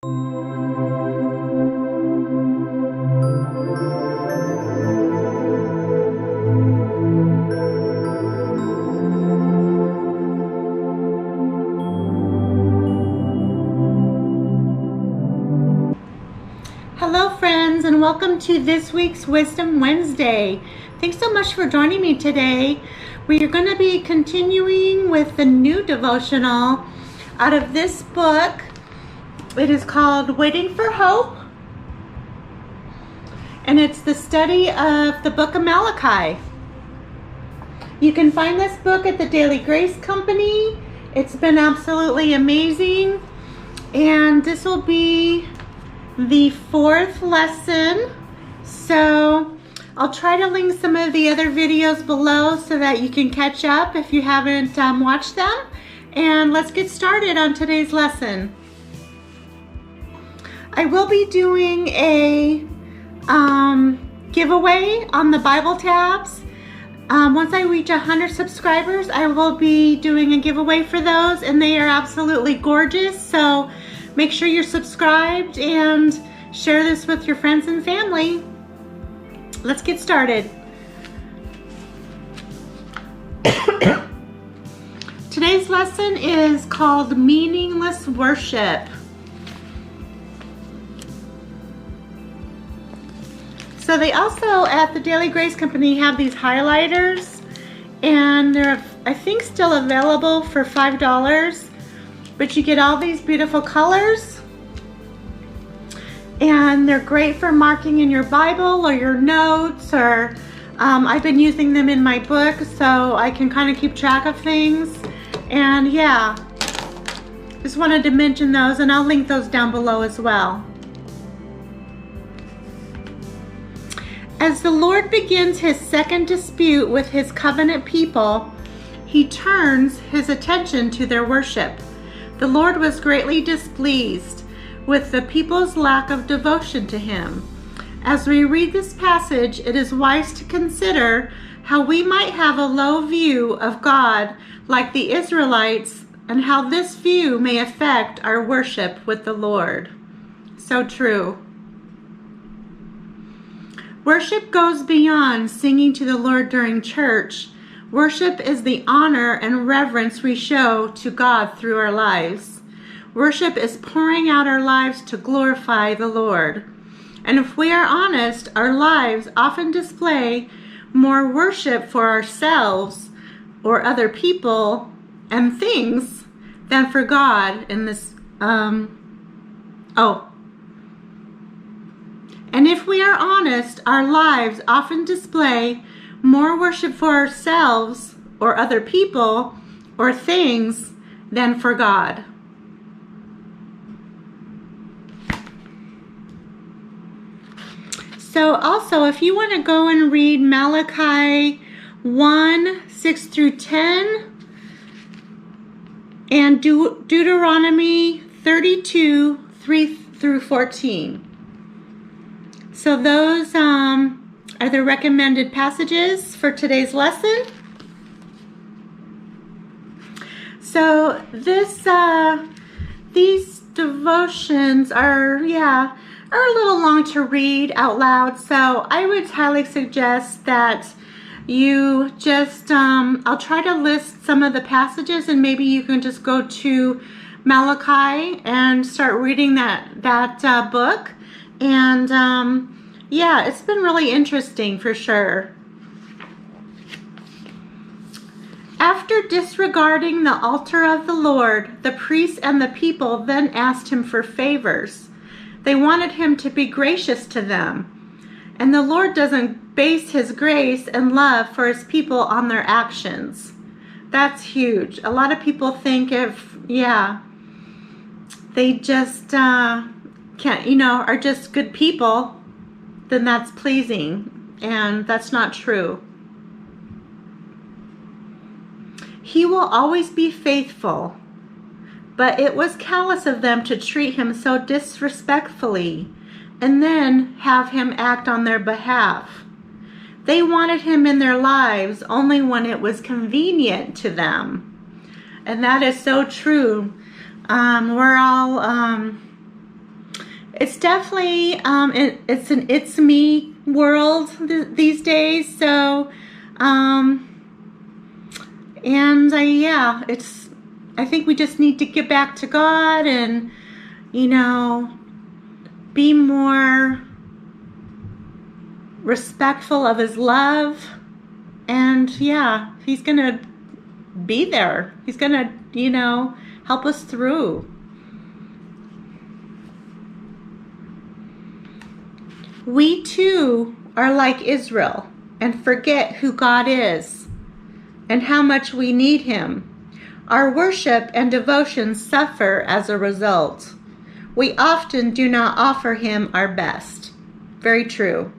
Hello friends, and welcome to this week's Wisdom Wednesday. Thanks so much for joining me today. We are going to be continuing with the new devotional out of this book. It is called Waiting for Hope, and it's the study of the book of Malachi. You can find this book at the Daily Grace Company. It's been absolutely amazing, and this will be the fourth lesson. So I'll try to link some of the other videos below so that you can catch up if you haven't watched them. And let's get started on today's lesson. I will be doing a giveaway on the Bible tabs. Once I reach 100 subscribers, I will be doing a giveaway for those, and they are absolutely gorgeous. So make sure you're subscribed and share this with your friends and family. Let's get started. Today's lesson is called Meaningless Worship. So they also, at the Daily Grace Company, have these highlighters, and they're, I think, still available for $5. But you get all these beautiful colors, and they're great for marking in your Bible or your notes, or I've been using them in my book so I can kind of keep track of things. And yeah, just wanted to mention those, and I'll link those down below as well. As the Lord begins his second dispute with his covenant people, he turns his attention to their worship. The Lord was greatly displeased with the people's lack of devotion to him. As we read this passage, it is wise to consider how we might have a low view of God like the Israelites, and how this view may affect our worship with the Lord. So true. Worship goes beyond singing to the Lord during church. Worship is the honor and reverence we show to God through our lives. Worship is pouring out our lives to glorify the Lord. And if we are honest, our lives often display more worship for ourselves or other people and things than for God in this, And if we are honest, our lives often display more worship for ourselves or other people or things than for God. So also, if you want to go and read Malachi 1, 6 through 10, and Deuteronomy 32, 3 through 14. So those are the recommended passages for today's lesson. So these devotions are a little long to read out loud. So I would highly suggest that you just, I'll try to list some of the passages, and maybe you can just go to Malachi and start reading that book. And it's been really interesting for sure. After disregarding the altar of the Lord, the priests and the people then asked him for favors. They wanted him to be gracious to them. And the Lord doesn't base his grace and love for his people on their actions. That's huge. A lot of people think if, they just are just good people, then that's pleasing. And that's not true. He will always be faithful, but it was callous of them to treat him so disrespectfully and then have him act on their behalf. They wanted him in their lives only when it was convenient to them. And that is so true. We're all it's definitely it's an it's me world these days. So, and yeah, I think we just need to get back to God and, you know, be more respectful of His love. And yeah, He's gonna be there. He's gonna, you know, help us through. We too are like Israel and forget who God is and how much we need Him. Our worship and devotion suffer as a result. We often do not offer Him our best. Very true.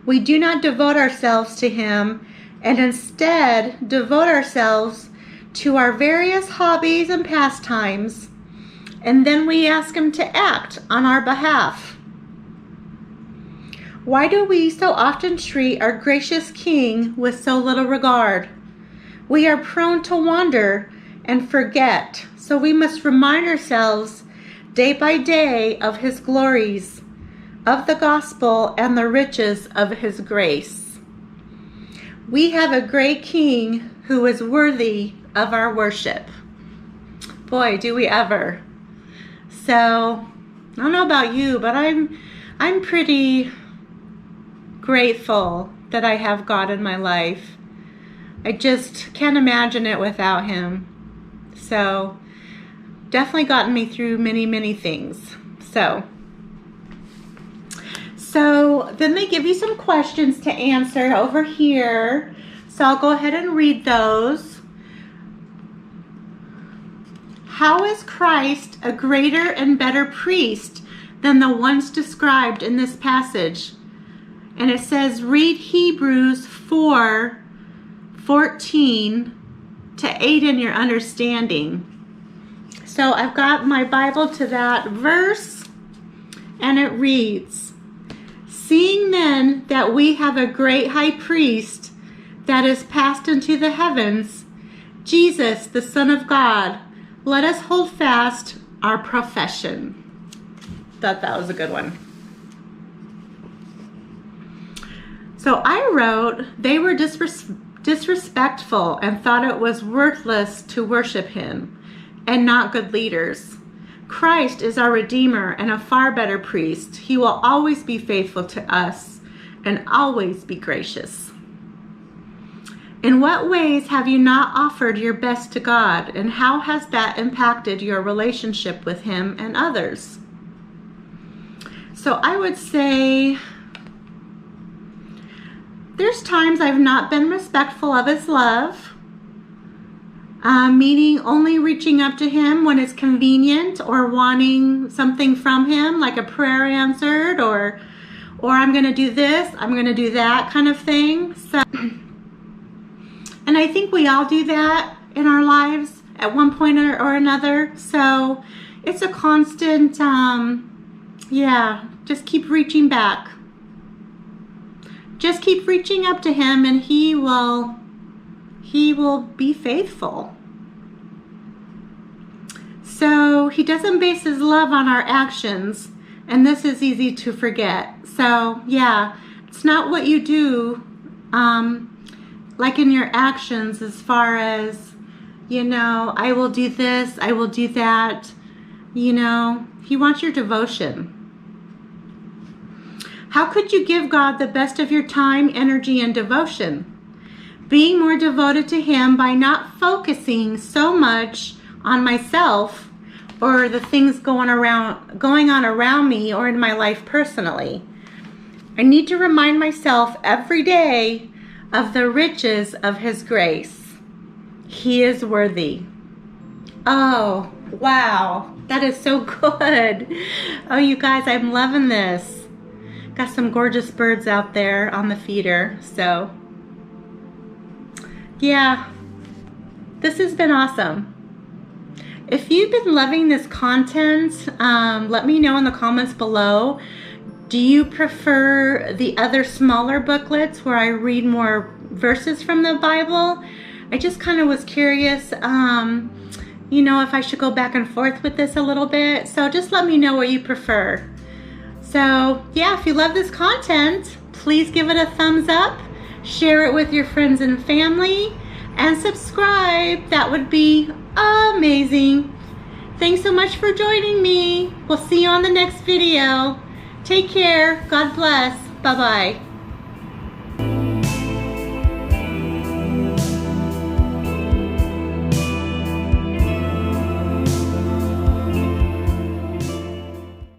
We do not devote ourselves to Him and instead devote ourselves to our various hobbies and pastimes, and then we ask Him to act on our behalf. Why do we so often treat our gracious King with so little regard? We are prone to wander and forget, so we must remind ourselves day by day of His glories, of the gospel, and the riches of His grace. We have a great King who is worthy of our worship. Boy, do we ever. So, I don't know about you, but I'm pretty grateful that I have God in my life. I just can't imagine it without Him. So, definitely gotten me through many, many things. So then they give you some questions to answer over here. So I'll go ahead and read those. How is Christ a greater and better priest than the ones described in this passage? And it says, read Hebrews 4:14 to aid in your understanding. So I've got my Bible to that verse, and it reads, seeing then that we have a great high priest that is passed into the heavens, Jesus, the Son of God, let us hold fast our profession. Thought that was a good one. So I wrote, they were disrespectful and thought it was worthless to worship Him, and not good leaders. Christ is our Redeemer and a far better priest. He will always be faithful to us and always be gracious. In what ways have you not offered your best to God, and how has that impacted your relationship with Him and others? So I would say there's times I've not been respectful of His love, meaning only reaching up to Him when it's convenient or wanting something from Him, like a prayer answered, or I'm going to do this, I'm going to do that kind of thing. So, and I think we all do that in our lives at one point or another. So it's a constant, just keep reaching back. Just keep reaching up to Him, and He will be faithful. So He doesn't base His love on our actions, and this is easy to forget. So yeah, it's not what you do, like in your actions, as far as, you know, I will do this, I will do that. You know, He wants your devotion. How could you give God the best of your time, energy, and devotion? Being more devoted to Him by not focusing so much on myself or the things going on around me or in my life personally. I need to remind myself every day of the riches of His grace. He is worthy. Oh, wow. That is so good. Oh, you guys, I'm loving this. Got some gorgeous birds out there on the feeder. So, yeah, this has been awesome. If you've been loving this content, let me know in the comments below. Do you prefer the other smaller booklets where I read more verses from the Bible? I just kind of was curious if I should go back and forth with this a little bit. So just let me know what you prefer. So yeah, if you love this content, please give it a thumbs up, share it with your friends and family, and subscribe. That would be amazing. Thanks so much for joining me. We'll see you on the next video. Take care. God bless. Bye-bye.